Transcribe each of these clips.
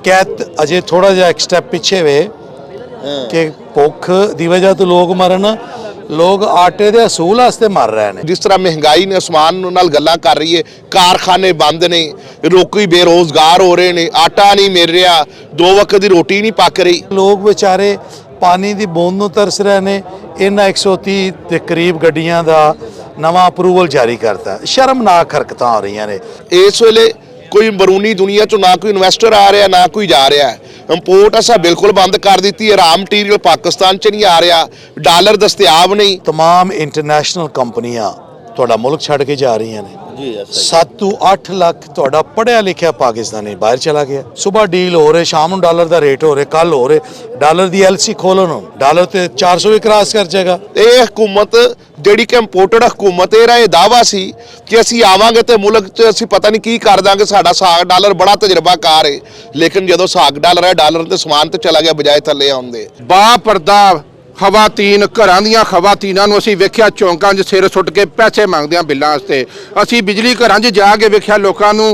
ਸ਼ਿਕਾਇਤ ਅਜੇ ਥੋੜਾ ਜਿਹਾ ਇੱਕ ਸਟੈਪ ਪਿੱਛੇ ਵੇ ਕਿ ਭੁੱਖ ਦੀ ਵਜ੍ਹਾ ਤੋਂ ਲੋਕ ਮਰਨ, ਲੋਕ ਆਟੇ ਦੇ ਅਸੂਲ ਵਾਸਤੇ ਮਰ ਰਹੇ ਨੇ। जिस तरह महंगाई ने आसमान नाल गल्लां कर रही है, कारखाने बंद ने, लोग बेरोजगार हो रहे हैं, आटा नहीं मिल रहा, 2 वक्त की रोटी नहीं पक रही। ਲੋਕ ਵਿਚਾਰੇ ਪਾਣੀ ਦੀ ਬੂੰਦ ਨੂੰ ਤਰਸ ਰਹੇ ਨੇ। ਇਹਨਾਂ 130 ਦੇ ਕਰੀਬ ਗੱਡੀਆਂ ਦਾ ਨਵਾਂ ਅਪਰੂਵਲ ਜਾਰੀ ਕਰਤਾ। ਸ਼ਰਮਨਾਕ ਹਰਕਤਾਂ ਹੋ ਰਹੀਆਂ ਨੇ। इस वेले कोई बरूनी दुनिया चो ना कोई इन्वेस्टर आ रहा ना कोई जा रहा है। इंपोर्ट असा बिल्कुल बंद कर दी है। रॉ मटीरियल पाकिस्तान च नहीं आ रहा, डॉलर दस्तियाब नहीं। तमाम इंटरनेशनल कंपनियां ਤੁਹਾਡਾ ਮੁਲਕ ਛੱਡ ਕੇ ਜਾ ਰਹੀਆਂ ਨੇ ਜੀ। 7 ਤੋਂ 8 ਲੱਖ ਤੁਹਾਡਾ ਪੜ੍ਹਿਆ ਲਿਖਿਆ ਪਾਕਿਸਤਾਨੀ ਬਾਹਰ ਚਲਾ ਗਿਆ। ਸਵੇਰ ਡੀਲ ਹੋ ਰਹੇ, ਸ਼ਾਮ ਨੂੰ ਡਾਲਰ ਦਾ ਰੇਟ ਹੋ ਰਿਹਾ, ਕੱਲ ਹੋ ਰਹੇ ਡਾਲਰ ਦੀ ਐਲਸੀ ਖੋਲਣ ਨੂੰ ਡਾਲਰ ਤੇ 400 ਵੀ ਕ੍ਰਾਸ ਕਰ ਜਾਏਗਾ। ਇਹ ਹਕੂਮਤ ਜਿਹੜੀ ਕਿ ਇੰਪੋਰਟਡ ਹਕੂਮਤ, ਇਹਦਾ ਇਹ ਦਾਅਵਾ ਸੀ ਕਿ ਅਸੀਂ ਆਵਾਂਗੇ ਤੇ ਮੁਲਕ 'ਚ ਅਸੀਂ ਪਤਾ ਨਹੀਂ ਕੀ ਕਰ ਦਾਂਗੇ, ਸਾਡਾ ਸਾਗ ਡਾਲਰ ਬੜਾ ਤਜਰਬਾਕਾਰ ਹੈ। ਲੇਕਿਨ ਜਦੋਂ ਸਾਗ ਡਾਲਰ ਹੈ, ਡਾਲਰ ਤੇ ਸਮਾਨ ਤੇ ਚਲਾ ਗਿਆ ਬਜਾਏ ਥੱਲੇ ਆਉਂਦੇ। ਬਾਹ ਪਰਦਾ ਖਵਾਤੀਨ, ਘਰਾਂ ਦੀਆਂ ਖਵਾਤੀਨਾਂ ਨੂੰ ਅਸੀਂ ਵੇਖਿਆ ਚੌਂਕਾਂ 'ਚ ਸਿਰ ਸੁੱਟ ਕੇ ਪੈਸੇ ਮੰਗਦਿਆਂ ਬਿੱਲਾਂ ਵਾਸਤੇ। ਅਸੀਂ ਬਿਜਲੀ ਘਰਾਂ 'ਚ ਜਾ ਕੇ ਵੇਖਿਆ ਲੋਕਾਂ ਨੂੰ,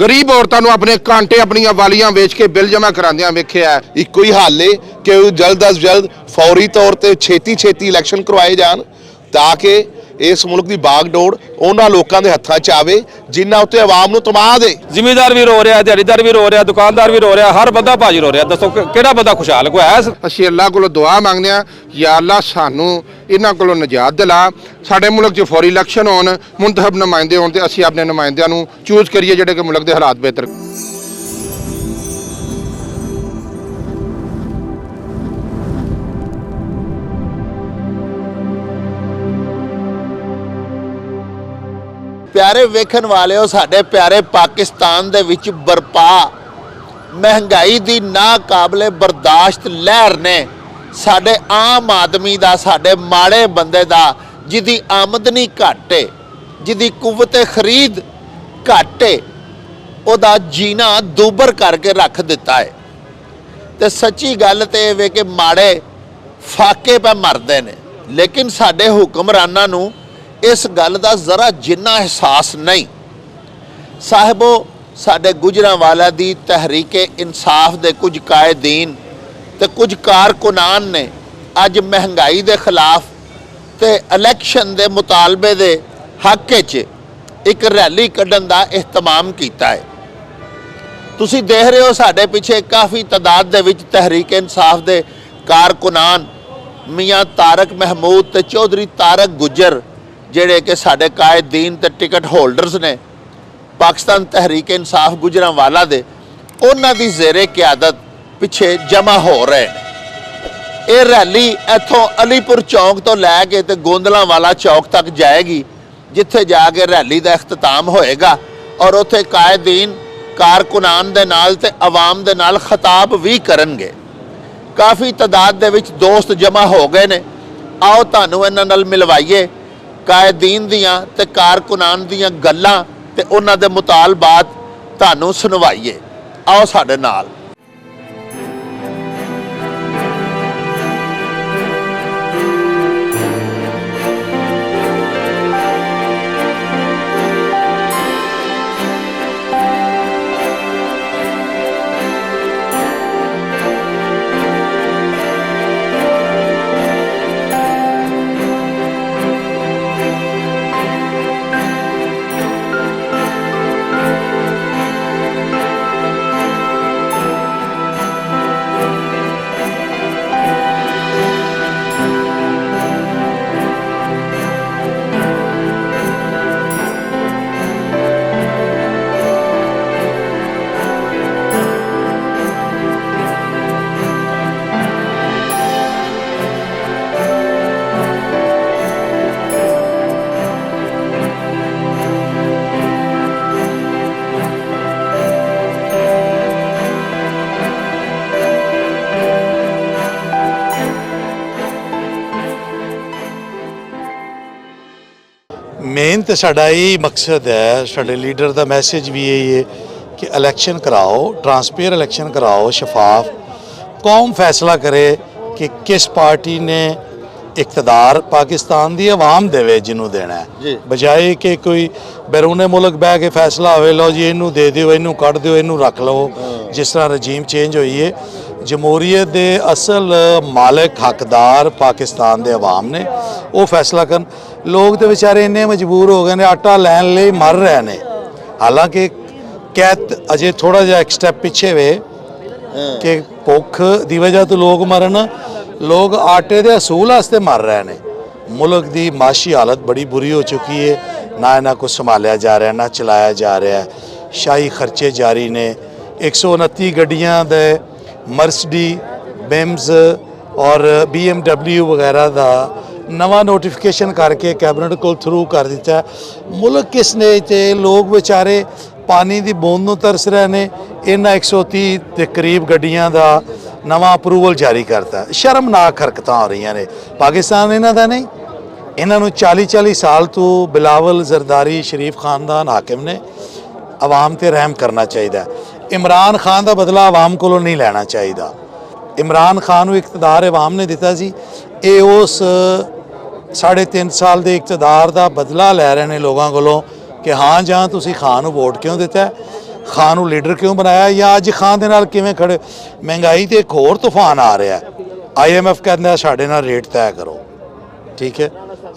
ਗਰੀਬ ਔਰਤਾਂ ਨੂੰ ਆਪਣੇ ਕਾਂਟੇ, ਆਪਣੀਆਂ ਵਾਲੀਆਂ ਵੇਚ ਕੇ ਬਿੱਲ ਜਮ੍ਹਾਂ ਕਰਾਉਂਦਿਆਂ ਵੇਖਿਆ। ਇੱਕੋ ਹੀ ਹੱਲ ਹੈ ਕਿ ਜਲਦ ਅਜ਼ ਜਲਦ ਫੌਰੀ ਤੌਰ ਤੇ ਛੇਤੀ ਇਲੈਕਸ਼ਨ ਕਰਵਾਏ ਜਾਣ ਤਾਂ ਕਿ ਇਸ ਮੁਲਕ ਦੀ ਬਾਗਡੋਰ ਉਹਨਾਂ ਲੋਕਾਂ ਦੇ ਹੱਥਾਂ 'ਚ ਆਵੇ ਜਿਨ੍ਹਾਂ ਉੱਤੇ ਆਵਾਮ ਨੂੰ ਤਮਾਦ ਹੈ। ਜ਼ਿਮੀਦਾਰ ਵੀ ਰੋ ਰਿਹਾ, ਦਿਹਾੜੀਦਾਰ ਵੀ ਰੋ ਰਿਹਾ, ਦੁਕਾਨਦਾਰ ਵੀ ਰੋ ਰਿਹਾ, ਹਰ ਬੰਦਾ ਭਾਜੀ ਰੋ ਰਿਹਾ। ਦੱਸੋ ਕਿਹੜਾ ਬੰਦਾ ਖੁਸ਼ਹਾਲ ਕੋਈ ਹੈ? ਅਸੀਂ ਅੱਲਾਹ ਕੋਲੋਂ ਦੁਆ ਮੰਗਦੇ ਹਾਂ, ਯਾ ਅੱਲਾਹ ਸਾਨੂੰ ਇਹਨਾਂ ਕੋਲੋਂ ਨਜਾਤ ਦਿਲਾ। ਸਾਡੇ ਮੁਲਕ 'ਚ ਫੌਰੀ ਇਲੈਕਸ਼ਨ ਹੋਣ, ਮੁੰਤਖਬ ਨੁਮਾਇੰਦੇ ਹੋਣ ਤੇ ਅਸੀਂ ਆਪਣੇ ਨੁਮਾਇੰਦਿਆਂ ਨੂੰ ਚੂਜ਼ ਕਰੀਏ ਜਿਹੜੇ ਕਿ ਮੁਲਕ ਦੇ ਹਾਲਾਤ ਬਿਹਤਰ। प्यारे वेखन वाले हो, साडे प्यारे पाकिस्तान दे विच बरपा महंगाई दी नाकाबले बर्दाश्त लहर ने साडे आम आदमी दा, साडे माड़े बंदे दा, जिदी आमदनी घट है, जिदी कुव्वत खरीद घट है, ओदा जीना दूबर करके रख दिता है। ते सच्ची गल ते वे कि माड़े फाके पे मरदे ने, लेकिन साडे हुक्मरानां नूं इस गल का जरा जिन्ना एहसास नहीं। साहिबो, साडे गुजरांवाला दी तहरीके इंसाफ दे कुछ कायदीन ते कुछ कारकुनान ने अज महंगाई दे खिलाफ ते इलैक्शन दे मुतालबे दे हक च एक रैली कढ़न दा एहतमाम कीता है। तुसी देख रहे हो साडे पिछे काफ़ी तादाद दे विच तहरीके इंसाफ दे कारकुनान मियाँ तारक महमूद ते चौधरी तारक गुजर ਜਿਹੜੇ कि साढ़े कायदीन ते टिकट होल्डर्स ने पाकिस्तान तहरीक इंसाफ गुजरांवाला दे, उन्हां दी ज़ेरे क़यादत पिछे जमा हो रहे हैं। ये रैली इत्थों अलीपुर चौक तो लैके ते गोंदलांवाला चौक तक जाएगी, जिथे जाके रैली का अख्तिताम होएगा और उत्थे कायदीन कारकुनान दे नाल ते अवाम दे नाल खिताब भी करनगे। काफ़ी तादाद दे विच दोस्त जमा हो गए ने। आओ तुहानूं इन्हां नाल मिलवाइए कायदीन दियां ते कारकुनान दियां गल्लां ते उन्हां दे मुतालबात तुहानूं सुनवाइए। आओ साडे नाल। मेन तो साडा यही मकसद है, साडे लीडर का मैसेज भी यही है कि इलैक्शन कराओ, ट्रांसपेयर इलैक्शन कराओ, शफाफ। कौम फैसला करे कि किस पार्टी ने ਇਕਤਦਾਰ ਪਾਕਿਸਤਾਨ ਦੀ ਆਵਾਮ ਦੇਵੇ ਜਿਹਨੂੰ ਦੇਣਾ ਹੈ, ਬਜਾਏ ਕਿ ਕੋਈ ਬੈਰੂਨੇ ਮੁਲਕ ਬਹਿ ਕੇ ਫੈਸਲਾ ਹੋਵੇ ਲਓ ਜੀ ਇਹਨੂੰ ਦੇ ਦਿਓ, ਇਹਨੂੰ ਕੱਢ ਦਿਓ, ਇਹਨੂੰ ਰੱਖ ਲਓ। ਜਿਸ ਤਰ੍ਹਾਂ ਰਜੀਮ ਚੇਂਜ ਹੋਈ ਹੈ, ਜਮਹੂਰੀਅਤ ਦੇ ਅਸਲ ਮਾਲਕ ਹੱਕਦਾਰ ਪਾਕਿਸਤਾਨ ਦੇ ਆਵਾਮ ਨੇ, ਉਹ ਫੈਸਲਾ ਕਰਨ। ਲੋਕ ਤੇ ਵਿਚਾਰੇ ਇੰਨੇ ਮਜਬੂਰ ਹੋ ਗਏ ਨੇ, ਆਟਾ ਲੈਣ ਲਈ ਮਰ ਰਹੇ ਨੇ। ਹਾਲਾਂਕਿ ਕੈਤ ਅਜੇ ਥੋੜਾ ਜਿਹਾ ਇੱਕ ਸਟੈਪ ਪਿੱਛੇ ਵੇ ਕਿ ਭੁੱਖ ਦੀ ਵਜ੍ਹਾ ਤੋਂ ਲੋਕ ਮਰਨ, ਲੋਕ ਆਟੇ ਦੇ ਅਸੂਲ ਵਾਸਤੇ ਮਰ ਰਹੇ ਨੇ। ਮੁਲਕ ਦੀ ਮਾਸ਼ੀ ਹਾਲਤ ਬੜੀ ਬੁਰੀ ਹੋ ਚੁੱਕੀ ਹੈ, ਨਾ ਇਹਨਾਂ को ਸੰਭਾਲਿਆ ਜਾ ਰਿਹਾ, ਨਾ ਚਲਾਇਆ ਜਾ ਰਿਹਾ। ਸ਼ਾਹੀ ਖਰਚੇ ਜਾਰੀ ਨੇ। 129 ਗੱਡੀਆਂ ਦੇ ਮਰਸਡੀ, ਬਿਮਸ ਔਰ BMW ਵਗੈਰਾ ਦਾ ਨਵਾਂ ਨੋਟੀਫਿਕੇਸ਼ਨ ਕਰਕੇ ਕੈਬਨਿਟ ਕੋਲ ਥਰੂ ਕਰ ਦਿੱਤਾ। ਮੁਲਕ ਕਿਸ ਨੇ ਤੇ ਲੋਕ ਵਿਚਾਰੇ ਪਾਣੀ ਦੀ ਬੂੰਦ ਨੂੰ ਤਰਸ ਰਹੇ ਨੇ। ਇਹਨਾਂ 130 ਦੇ ਕਰੀਬ ਗੱਡੀਆਂ ਦਾ ਨਵਾਂ ਅਪਰੂਵਲ ਜਾਰੀ ਕਰਤਾ। ਸ਼ਰਮਨਾਕ ਹਰਕਤਾਂ ਹੋ ਰਹੀਆਂ ਨੇ। ਪਾਕਿਸਤਾਨ ਇਹਨਾਂ ਦਾ ਨਹੀਂ, ਇਹਨਾਂ ਨੂੰ 40 ਸਾਲ ਤੋਂ ਬਿਲਾਵਲ ਜ਼ਰਦਾਰੀ ਸ਼ਰੀਫ ਖਾਨਦਾਨ ਹਾਕਿਮ ਨੇ। ਆਵਾਮ ਤੇ ਰਹਿਮ ਕਰਨਾ ਚਾਹੀਦਾ। ਇਮਰਾਨ ਖਾਨ ਦਾ ਬਦਲਾ ਆਵਾਮ ਕੋਲੋਂ ਨਹੀਂ ਲੈਣਾ ਚਾਹੀਦਾ। ਇਮਰਾਨ ਖਾਨ ਨੂੰ ਇਕਤਦਾਰ ਆਵਾਮ ਨੇ ਦਿੱਤਾ ਸੀ, ਇਹ ਉਸ 3.5 ਸਾਲ ਦੇ ਇਕਤਦਾਰ ਦਾ ਬਦਲਾ ਲੈ ਰਹੇ ਨੇ ਲੋਕਾਂ ਕੋਲੋਂ ਕਿ ਹਾਂ ਜਾਂ ਤੁਸੀਂ ਖਾਨ ਨੂੰ ਵੋਟ ਕਿਉਂ ਦਿੱਤਾ, ਖਾਨ ਨੂੰ ਲੀਡਰ ਕਿਉਂ ਬਣਾਇਆ, ਜਾਂ ਅੱਜ ਖਾਨ ਦੇ ਨਾਲ ਕਿਵੇਂ ਖੜੇ। ਮਹਿੰਗਾਈ ਤੇ ਇੱਕ ਹੋਰ ਤੂਫਾਨ ਆ ਰਿਹਾ। IMF ਕਹਿੰਦਾ ਸਾਡੇ ਨਾਲ ਰੇਟ ਤੈਅ ਕਰੋ, ਠੀਕ ਹੈ।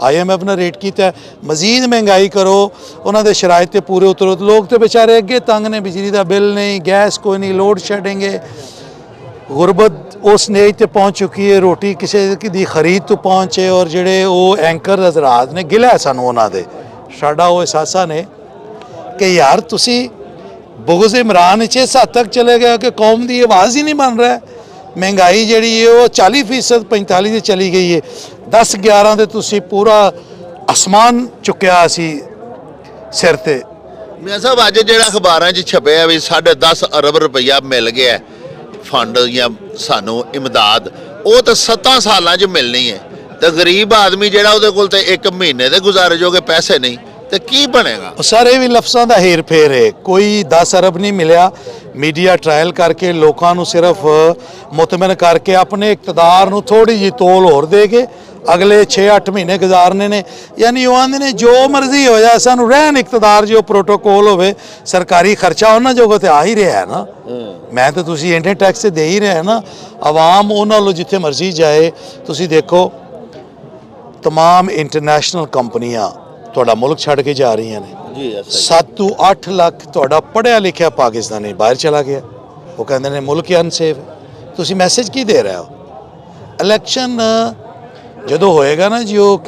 IMF ਨੇ ਰੇਟ ਕੀਤਾ, ਮਜ਼ੀਦ ਮਹਿੰਗਾਈ ਕਰੋ, ਉਹਨਾਂ ਦੇ ਸ਼ਰਾਇਤ ਤੇ ਪੂਰੇ ਉਤਰੋ। ਲੋਕ ਤੇ ਵਿਚਾਰੇ ਅੱਗੇ ਤੰਗ ਨੇ, ਬਿਜਲੀ ਦਾ ਬਿੱਲ ਨਹੀਂ, ਗੈਸ ਕੋਈ ਨਹੀਂ, ਲੋਡ ਸ਼ੈਡਿੰਗ, ਗੁਰਬਤ ਉਸ ਸਟੇਜ ਤੇ ਪਹੁੰਚ ਚੁੱਕੀ ਹੈ, ਰੋਟੀ ਕਿਸੇ ਦੀ ਖਰੀਦ ਤੋਂ ਪਹੁੰਚੇ। ਔਰ ਜਿਹੜੇ ਉਹ ਐਂਕਰ ਹਜ਼ਰਾਤ ਨੇ, ਗਿਲਾ ਸਾਨੂੰ ਉਹਨਾਂ ਦੇ, ਸਾਡਾ ਉਹ ਅਹਿਸਾਸਾ ਨੇ ਕਿ ਯਾਰ ਤੁਸੀਂ ਬੁਗਜ਼ ਇਮਰਾਨ 'ਚ ਇਸ ਹੱਦ ਤੱਕ ਚਲੇ ਗਏ ਕਿ ਕੌਮ ਦੀ ਆਵਾਜ਼ ਹੀ ਨਹੀਂ ਬਣ ਰਿਹਾ। ਮਹਿੰਗਾਈ ਜਿਹੜੀ ਹੈ ਉਹ 40%, 45 ਤੇ ਚਲੀ ਗਈ ਹੈ। 10-11 ਤੇ ਤੁਸੀਂ ਪੂਰਾ ਅਸਮਾਨ ਚੁੱਕਿਆ ਸੀ ਸਿਰ ਤੇ। ਮਿਆਂ ਸਾਹਿਬ ਅੱਜ ਜਿਹੜਾ ਅਖਬਾਰਾਂ 'ਚ ਛਪਿਆ ਵੀ 10.5 ਅਰਬ ਰੁਪਈਆ ਮਿਲ ਗਿਆ ਫੰਡ ਜਾਂ ਸਾਨੂੰ ਇਮਦਾਦ, ਉਹ ਤਾਂ 7 ਸਾਲਾਂ 'ਚ ਮਿਲਣੀ ਹੈ। ਤੇ ਗਰੀਬ ਆਦਮੀ ਜਿਹੜਾ ਉਹਦੇ ਕੋਲ ਤੇ 1 ਮਹੀਨੇ ਦੇ ਗੁਜ਼ਾਰੇ ਜੋਗੇ ਪੈਸੇ ਨਹੀਂ, ਤੇ ਕੀ ਬਣੇਗਾ? ਸਾਰੇ ਵੀ ਲਫ਼ਜ਼ਾਂ ਦਾ ਹੇਰ ਫੇਰ ਹੈ। ਕੋਈ 10 ਅਰਬ ਨਹੀਂ ਮਿਲਿਆ। ਮੀਡੀਆ ਟ੍ਰਾਇਲ ਕਰਕੇ ਲੋਕਾਂ ਨੂੰ ਸਿਰਫ ਮੁਤਮਿਨ ਕਰਕੇ ਆਪਣੇ ਇਕਤਦਾਰ ਨੂੰ ਥੋੜੀ ਜਿਹੀ ਤੋਲ ਹੋਰ ਦੇ ਕੇ ਅਗਲੇ 6-8 ਮਹੀਨੇ ਗੁਜ਼ਾਰਨੇ ਨੇ। ਯਾਨੀ ਉਹ ਆਂਦੇ ਨੇ ਜੋ ਮਰਜ਼ੀ ਹੋ ਜਾ, ਸਾਨੂੰ ਰਹਿਣ ਇਕਤਦਾਰ, ਜੋ ਪ੍ਰੋਟੋਕੋਲ ਹੋਵੇ, ਸਰਕਾਰੀ ਖਰਚਾ ਉਹਨਾਂ ਜੋਗਾ ਤੇ ਆ ਹੀ ਰਿਹਾ ਨਾ। ਮੈਂ ਤਾਂ ਤੁਸੀਂ ਇੰਨੇ ਟੈਕਸ ਦੇ ਹੀ ਰਿਹਾ ਨਾ। ਆਵਾਮ ਉਹਨਾਂ ਨੂੰ ਜਿੱਥੇ ਮਰਜ਼ੀ ਜਾਏ। ਤੁਸੀਂ ਦੇਖੋ तमाम ਇੰਟਰਨੈਸ਼ਨਲ ਕੰਪਨੀਆਂ ਤੁਹਾਡਾ ਮੁਲਕ ਛੱਡ ਕੇ ਜਾ ਰਹੀਆਂ ਨੇ। 7 ਤੋਂ 8 ਲੱਖ ਤੁਹਾਡਾ ਪੜ੍ਹਿਆ ਲਿਖਿਆ ਪਾਕਿਸਤਾਨੀ ਬਾਹਰ ਚਲਾ ਗਿਆ। ਉਹ ਕਹਿੰਦੇ ਨੇ ਮੁਲਕ ਹੀ ਅਨਸੇਫ ਹੈ। ਤੁਸੀਂ ਮੈਸੇਜ ਕੀ ਦੇ ਰਹੇ ਹੋ? ਇਲੈਕਸ਼ਨ ਜਦੋਂ ਹੋਏਗਾ ਨਾ ਜੀ, ਉਹ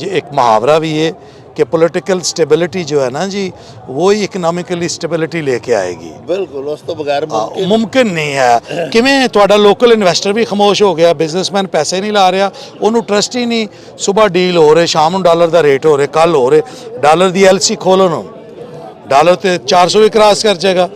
ਇੱਕ ਮੁਹਾਵਰਾ ਵੀ ਹੈ कि पॉलिटिकल स्टेबिलिटी जो है ना जी, वो ही इकनॉमिकली स्टेबिलिटी लेके आएगी। बिल्कुल, उस तो बगैर मुमकिन नहीं है। किवें तुहाडा लोकल इन्वेस्टर भी खामोश हो गया, बिजनेसमैन पैसे नहीं ला रहा, उन्होंने ट्रस्ट ही नहीं। सुबह डील हो रहे, शाम ਨੂੰ ਡਾਲਰ ਦਾ ਰੇਟ ਹੋ ਰਿਹਾ, ਕੱਲ ਹੋ ਰਹੇ। ਡਾਲਰ ਦੀ LC ਖੋਲੋ ਨੂੰ, ਡਾਲਰ ਤੇ 400 ਵੀ ਕ੍ਰਾਸ ਕਰ ਜਾਏਗਾ।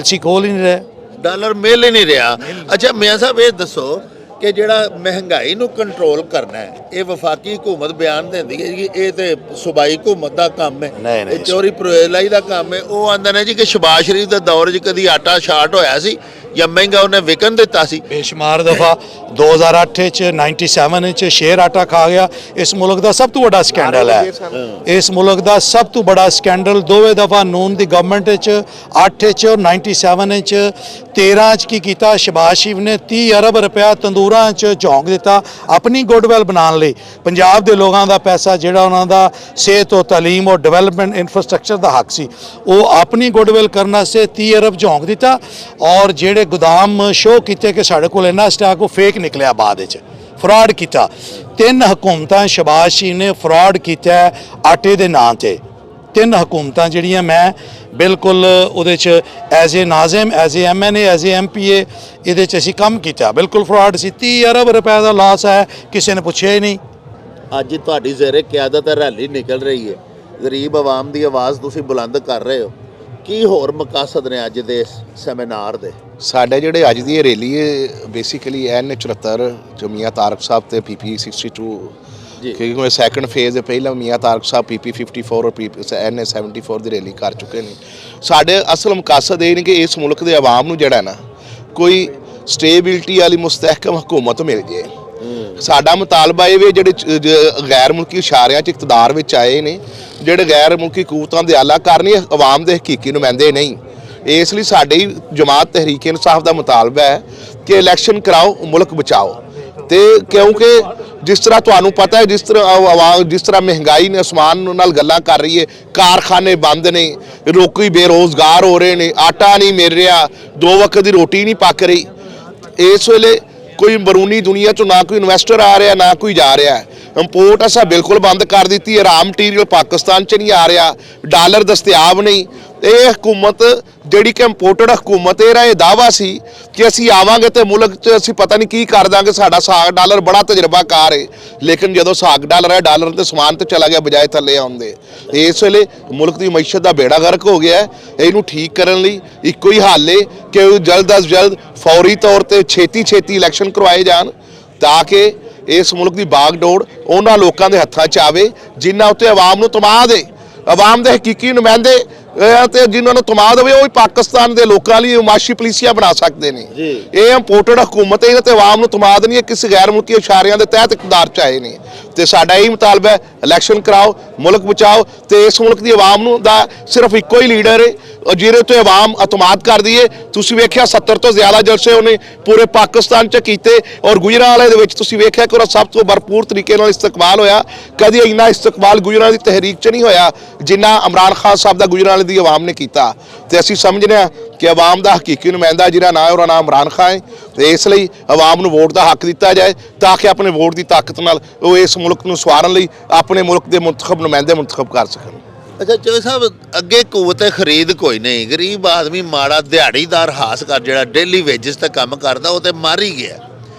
LC ਖੋਲ ਹੀ ਨਹੀਂ ਰਿਹਾ, ਡਾਲਰ ਮਿਲ ਹੀ ਨਹੀਂ ਰਿਹਾ। ਅੱਛਾ ਮਿਆਂ ਸਾਹਿਬ ਇਹ ਦੱਸੋ ਕਿ ਜਿਹੜਾ ਮਹਿੰਗਾਈ ਨੂੰ ਕੰਟਰੋਲ ਕਰਨਾ ਹੈ, ਇਹ ਵਫਾਕੀ ਹੁਕੂਮਤ ਬਿਆਨ ਦਿੰਦੀ ਹੈ ਕਿ ਇਹ ਤੇ ਸੂਬਾਈ ਹੁਕੂਮਤ ਦਾ ਕੰਮ ਹੈ, ਇਹ ਚੋਰੀ ਪਰੋਲਾਈ ਦਾ ਕੰਮ ਹੈ। ਉਹ ਆਂਦੇ ਨੇ ਜੀ ਕਿ ਸ਼ਬਾਜ਼ ਸ਼ਰੀਫ ਦੇ ਦੌਰ 'ਚ ਕਦੀ ਆਟਾ ਸ਼ਾਰਟ ਹੋਇਆ ਸੀ ਜਾਂ ਮਹਿੰਗਾ ਉਹਨੇ ਵਿਕਣ ਦਿੱਤਾ ਸੀ। ਬੇਸ਼ੁਮਾਰ ਦਫਾ 2008 ਚ 97 ਚ ਸ਼ੇਰ ਆਟਾ ਖਾ ਗਿਆ। ਇਸ ਮੁਲਕ ਦਾ ਸਭ ਤੋਂ ਵੱਡਾ ਸਕੈਂਡਲ ਹੈ। ਇਸ ਮੁਲਕ ਦਾ ਸਭ ਤੋਂ ਬੜਾ ਸਕੈਂਡਲ ਦੋਵੇਂ ਦਫਾ ਨੂਨ ਦੀ ਗਵਰਨਮੈਂਟ ਚ 8 ਚ ਔਰ 97 ਚ 13 ਚ ਕੀ ਕੀਤਾ, ਸ਼ਬਾਜ਼ ਸ਼ਰੀਫ ਨੇ 30 ਅਰਬ ਰੁਪਇਆ ਤੰਦੂਰਾਂ ਚ ਝੋਂਕ ਦਿੱਤਾ ਆਪਣੀ ਗੁੱਡਵਿਲ ਬਣਾਉਣ ਲਈ। ਪੰਜਾਬ ਦੇ ਲੋਕਾਂ ਦਾ ਪੈਸਾ ਜਿਹੜਾ ਉਹਨਾਂ ਦਾ ਸਿਹਤ ਔਰ ਤਾਲੀਮ ਔਰ ਡਿਵੈਲਪਮੈਂਟ ਇਨਫਰਾਸਟ੍ਰਕਚਰ ਦਾ ਹੱਕ ਸੀ, ਉਹ ਆਪਣੀ ਗੁੱਡਵਿਲ ਕਰਨ ਵਾਸਤੇ 30 ਅਰਬ ਝੋਂਕ ਦਿੱਤਾ। ਔਰ ਜਿਹੜੇ गोदाम शो किए कि साढ़े को इन्ना स्टाक वो फेक निकलिया, बाद फ्रॉड किया। 3 हुकूमतां शबाज शरीफ ने फ्रॉड किया आटे के नां ते। 3 हुकूमतां जिहड़ियां मैं बिल्कुल उहदे च एज ए नाजिम, as a MNA, as a MPA इहदे च असीं काम किया। बिल्कुल फ्रॉड सी। 30 अरब रुपए का लॉस है, किसी ने पुछया ही नहीं। अज तुहाडी ज़ेरे क़यादत रैली निकल रही है, गरीब आवाम की आवाज़ तुसीं बुलंद कर रहे हो, ਕੀ ਹੋਰ ਮਕਸਦ ਨੇ ਅੱਜ ਦੇ ਸੈਮੀਨਾਰ ਦੇ? ਸਾਡੇ ਜਿਹੜੇ ਅੱਜ ਦੀ ਰੈਲੀ ਹੈ ਬੇਸਿਕਲੀ N74 ਜੋ ਮੀਆਂ ਤਾਰਕ ਸਾਹਿਬ ਤੇ PP 62 ਕਿਉਂਕਿ ਸੈਕੰਡ ਫੇਜ਼ ਪਹਿਲਾਂ ਮੀਆਂ ਤਾਰਕ ਸਾਹਿਬ PP 54 ਔਰ NA 74 ਦੀ ਰੈਲੀ ਕਰ ਚੁੱਕੇ ਨੇ। ਸਾਡੇ ਅਸਲ ਮਕਸਦ ਇਹ ਨੇ ਕਿ ਇਸ ਮੁਲਕ ਦੇ ਆਵਾਮ ਨੂੰ ਜਿਹੜਾ ਨਾ ਕੋਈ ਸਟੇਬਿਲਿਟੀ ਵਾਲੀ ਮੁਸਤਹਿਕਮ ਹਕੂਮਤ ਮਿਲ ਜੇ। ਸਾਡਾ ਮੁਤਾਲਬਾ ਇਹ ਵੀ ਜਿਹੜੇ ਗੈਰ ਮੁਲਕੀ ਇਸ਼ਾਰਿਆਂ 'ਚ ਇਕਤਦਾਰ ਵਿੱਚ ਆਏ ਨੇ, ਜਿਹੜੇ ਗੈਰ ਮੁਲਕੀ ਕੂਵਤਾਂ ਦੇ ਆਲਾ ਕਰਨੀ ਆਵਾਮ ਦੇ ਹਕੀਕੀ ਨੁਮਾਇੰਦੇ ਨਹੀਂ। ਇਸ ਲਈ ਸਾਡੀ ਜਮਾਤ ਤਹਿਰੀਕ ਇਨਸਾਫ ਦਾ ਮੁਤਾਲਬਾ ਹੈ ਕਿ ਇਲੈਕਸ਼ਨ ਕਰਾਓ, ਮੁਲਕ ਬਚਾਓ। ਤੇ ਕਿਉਂਕਿ ਜਿਸ ਤਰ੍ਹਾਂ ਤੁਹਾਨੂੰ ਪਤਾ ਹੈ, ਜਿਸ ਤਰ੍ਹਾਂ ਮਹਿੰਗਾਈ ਨੇ ਅਸਮਾਨ ਨਾਲ ਗੱਲਾਂ ਕਰ ਰਹੀ ਹੈ, ਕਾਰਖਾਨੇ ਬੰਦ ਨੇ, ਲੋਕੀ ਬੇਰੋਜ਼ਗਾਰ ਹੋ ਰਹੇ ਨੇ, ਆਟਾ ਨਹੀਂ ਮਿਲ ਰਿਹਾ, 2 ਵਕਤ ਦੀ ਰੋਟੀ ਨਹੀਂ ਪੱਕ ਰਹੀ। ਇਸ ਵੇਲੇ ਕੋਈ ਬਰੂਨੀ ਦੁਨੀਆ 'ਚੋਂ ਨਾ ਕੋਈ ਇਨਵੈਸਟਰ ਆ ਰਿਹਾ, ਨਾ ਕੋਈ ਜਾ ਰਿਹਾ। ਇੰਪੋਰਟ ਅਸਾਂ ਬਿਲਕੁਲ ਬੰਦ ਕਰ ਦਿੱਤੀ ਹੈ, ਰਾ ਮਟੀਰੀਅਲ ਪਾਕਿਸਤਾਨ 'ਚ ਨਹੀਂ ਆ ਰਿਹਾ, ਡਾਲਰ ਦਸਤਿਆਬ ਨਹੀਂ। ਇਹ ਹਕੂਮਤ ਜਿਹੜੀ ਕਿ ਇੰਪੋਰਟਡ ਹਕੂਮਤ, ਇਹਦਾ ਇਹ ਦਾਅਵਾ ਸੀ ਕਿ ਅਸੀਂ ਆਵਾਂਗੇ ਤੇ ਮੁਲਕ 'ਚ ਅਸੀਂ ਪਤਾ ਨਹੀਂ ਕੀ ਕਰ ਦਾਂਗੇ, ਸਾਡਾ ਸਾਗ ਡਾਲਰ ਬੜਾ ਤਜਰਬਾਕਾਰ ਹੈ। ਲੇਕਿਨ ਜਦੋਂ ਸਾਗ ਡਾਲਰ ਹੈ, ਡਾਲਰ ਤੇ ਸਮਾਨ ਤੇ ਚਲਾ ਗਿਆ ਬਜਾਏ ਥੱਲੇ ਆਉਂਦੇ। ਇਸ ਵੇਲੇ ਮੁਲਕ ਦੀ ਮਈਸ਼ਤ ਦਾ ਬੇੜਾ ਗਰਕ ਹੋ ਗਿਆ ਹੈ। ਇਹਨੂੰ ਠੀਕ ਕਰਨ ਲਈ ਇੱਕੋ ਹੀ ਹੱਲ ਹੈ ਕਿ ਜਲਦ ਅਜ਼ ਜਲਦ ਫੌਰੀ ਤੌਰ ਤੇ ਛੇਤੀ ਇਲੈਕਸ਼ਨ ਕਰਵਾਏ ਜਾਣ, ਤਾਂ ਕਿ ਇਸ ਮੁਲਕ ਦੀ ਬਾਗਡੋਰ ਉਹਨਾਂ ਲੋਕਾਂ ਦੇ ਹੱਥਾਂ 'ਚ ਆਵੇ ਜਿਨ੍ਹਾਂ ਉੱਤੇ ਆਵਾਮ ਨੂੰ ਤਮਾਦ ਹੈ। ਆਵਾਮ ਦੇ ਹਕੀਕੀ ਨੁਮਾਇੰਦੇ ਤੇ ਜਿਨ੍ਹਾਂ ਨੂੰ ਤਮਾਦ ਹੋਵੇ, ਉਹ ਪਾਕਿਸਤਾਨ ਦੇ ਲੋਕਾਂ ਲਈ ਮਾਸ਼ੀ ਪੁਲਿਸੀਆ ਬਣਾ ਸਕਦੇ ਨੇ। ਇਹ ਇੰਪੋਰਟਡ ਹਕੂਮਤ ਹੈ ਤੇ ਆਵਾਮ ਨੂੰ ਤਮਾਦ ਨਹੀਂ ਹੈ, ਕਿਸੇ ਗੈਰ ਮੁਲਕੀ ਇਸ਼ਾਰਿਆਂ ਦੇ ਤਹਿਤ ਇਕਤਦਾਰ 'ਚ ਆਏ ਨੇ। ਤੇ ਸਾਡਾ ਇਹ ਮੁਤਾਲਬਾ ਹੈ, ਇਲੈਕਸ਼ਨ ਕਰਾਓ, ਮੁਲਕ ਬਚਾਓ। ਤੇ ਇਸ ਮੁਲਕ ਦੀ ਆਵਾਮ ਨੂੰ ਦਾ ਸਿਰਫ ਇੱਕੋ ਹੀ ਲੀਡਰ ਹੈ ਜਿਹਦੇ ਉੱਤੇ ਆਵਾਮ ਅਤਮਾਦ ਕਰਦੀ ਹੈ। ਤੁਸੀਂ ਵੇਖਿਆ 70 ਤੋਂ ਜ਼ਿਆਦਾ ਜਲਸੇ ਉਹਨੇ ਪੂਰੇ ਪਾਕਿਸਤਾਨ 'ਚ ਕੀਤੇ, ਔਰ ਗੁਜਰਾਂਵਾਲੇ ਦੇ ਵਿੱਚ ਤੁਸੀਂ ਵੇਖਿਆ ਕਿ ਉਹਦਾ ਸਭ ਤੋਂ ਭਰਪੂਰ ਤਰੀਕੇ ਨਾਲ ਇਸਤਕਬਾਲ ਹੋਇਆ। ਕਦੀ ਇੰਨਾ ਇਸਤਕਬਾਲ ਗੁਜਰਾਂਵਾਲੇ ਦੀ ਤਹਿਰੀਕ 'ਚ ਨਹੀਂ ਹੋਇਆ ਜਿੰਨਾ ਇਮਰਾਨ ਖਾਨ ਸਾਹਿਬ ਦਾ ਗੁਜਰਾਂਵਾਲੇ ਦੀ ਆਵਾਮ ਨੇ ਕੀਤਾ। ਤੇ ਅਸੀਂ ਸਮਝਦੇ ਹਾਂ ਕਿ ਆਵਾਮ ਦਾ ਹਕੀਕੀ ਨੁਮਾਇੰਦਾ ਜਿਹਦਾ ਨਾਂ ਹੈ, ਉਹਦਾ ਨਾਮ ਇਮਰਾਨ ਖਾਨ ਹੈ। ਤੇ ਇਸ ਲਈ ਆਵਾਮ ਨੂੰ ਵੋਟ ਦਾ ਹੱਕ ਦਿੱਤਾ ਜਾਏ, ਤਾਂ ਕਿ ਆਪਣੇ ਵੋਟ ਦੀ ਤਾਕਤ ਨਾਲ ਉਹ ਇਸ ਮੁਲਕ ਨੂੰ ਸਵਾਰਨ ਲਈ ਆਪਣੇ ਮੁਲਕ ਦੇ ਮੁੰਤਖਬ ਨੁਮਾਇੰਦੇ ਮੁੰਤਖਬ ਕਰ ਸਕਣ। ਅੱਛਾ ਚੋਏ ਸਾਹਿਬ, ਅੱਗੇ ਕੂਵਤ ਖਰੀਦ ਕੋਈ ਨਹੀਂ, ਗਰੀਬ ਆਦਮੀ ਮਾੜਾ ਦਿਹਾੜੀਦਾਰ ਹਾਸ ਕਰ ਜਿਹੜਾ ਡੇਲੀ ਵੇਜਸ ਤੇ ਕੰਮ ਕਰਦਾ, ਉਹ ਤੇ ਮਰ ਹੀ ਗਿਆ।